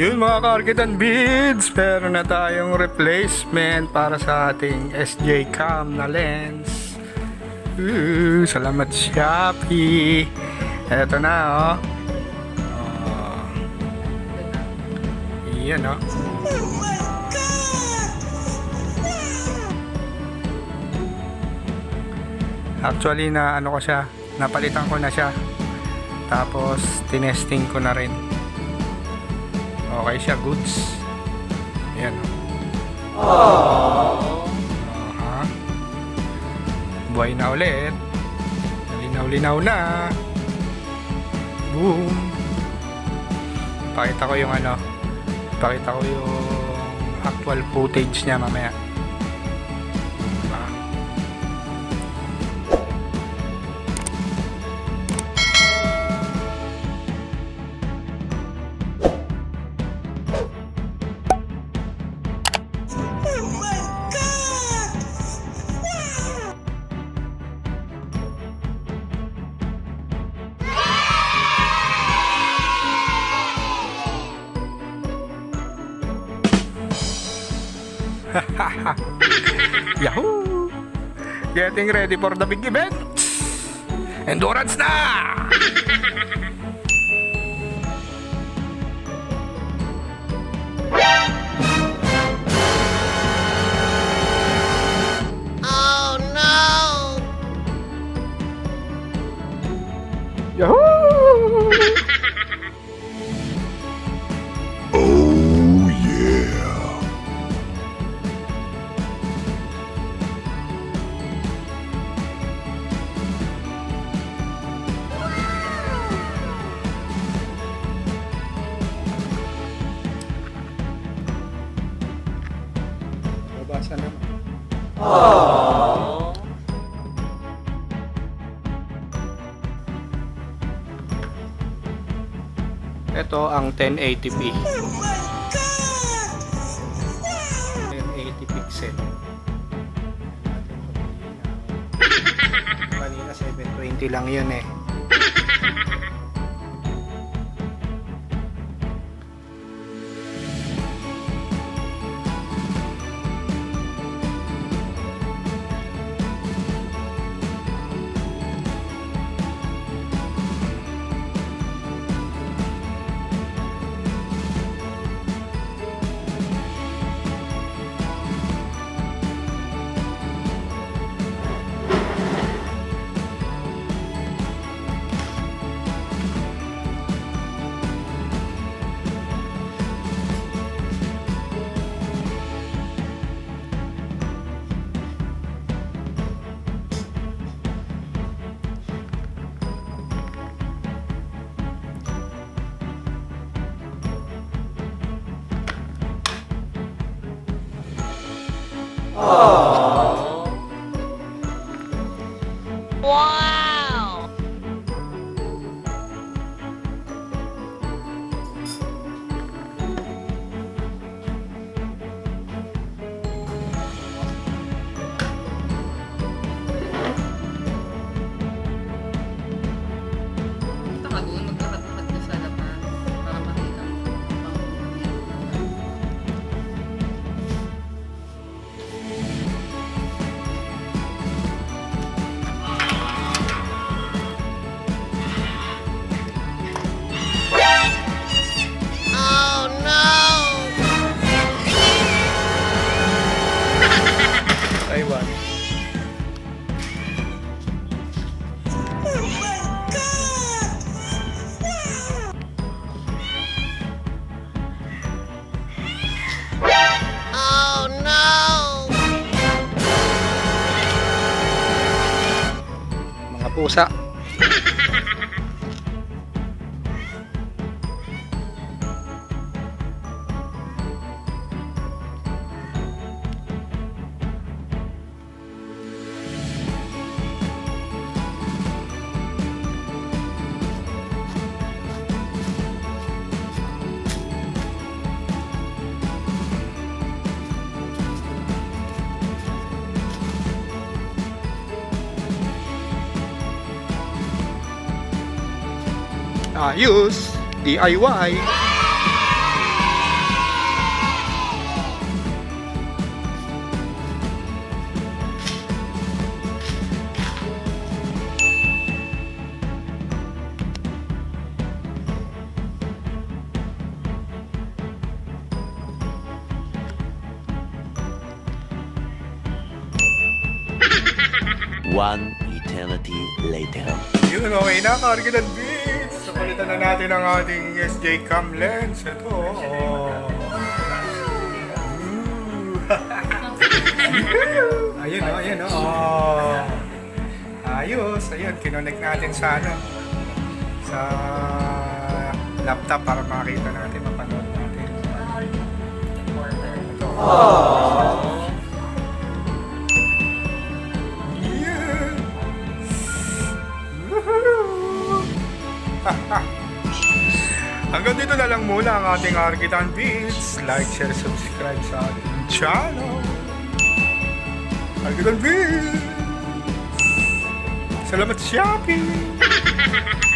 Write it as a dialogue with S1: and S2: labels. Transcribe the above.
S1: Yun mga ka-arkidan beads, meron na tayong replacement para sa ating SJCam na lens. Salamat Shopee. Eto na oh. Yan oh. Actually na ano ko siya, napalitan ko na siya. Tapos tinesting ko na rin. Okay siya, goods. Ayan. Buhay na ulit. Linaw-linaw na. Boom. Pakita ko yung ano. Pakita ko yung actual footage niya mamaya. YAHOO! Getting ready for the big event! Endurance na!
S2: Oh no!
S1: YAHOO! Babasa naman. Aww. Ito ang 1080p. 1080 pixel. Kanina 720 lang yun eh.
S2: Oh. Wow!
S3: Punta ka doon, magkakatapat ka sa labas para makita mo ang
S2: Oh no!
S1: Taiwan.
S2: Oh no!
S1: Mga pusa. Ayos, DIY.
S4: One eternity later.
S1: Yun, okay na, Arkidan Beats. So, palitan na natin ang ating SJCam lens. Ito, Ayun, ayos, ayun, kinonect natin sa sa laptop para makita natin, mapanood natin. Ito. Yeah. Woohoo! Hanggang dito na lang muna ang ating Arkidan Beats. Like, share, subscribe sa ating channel. Arkidan Beats! Salamat Shopee!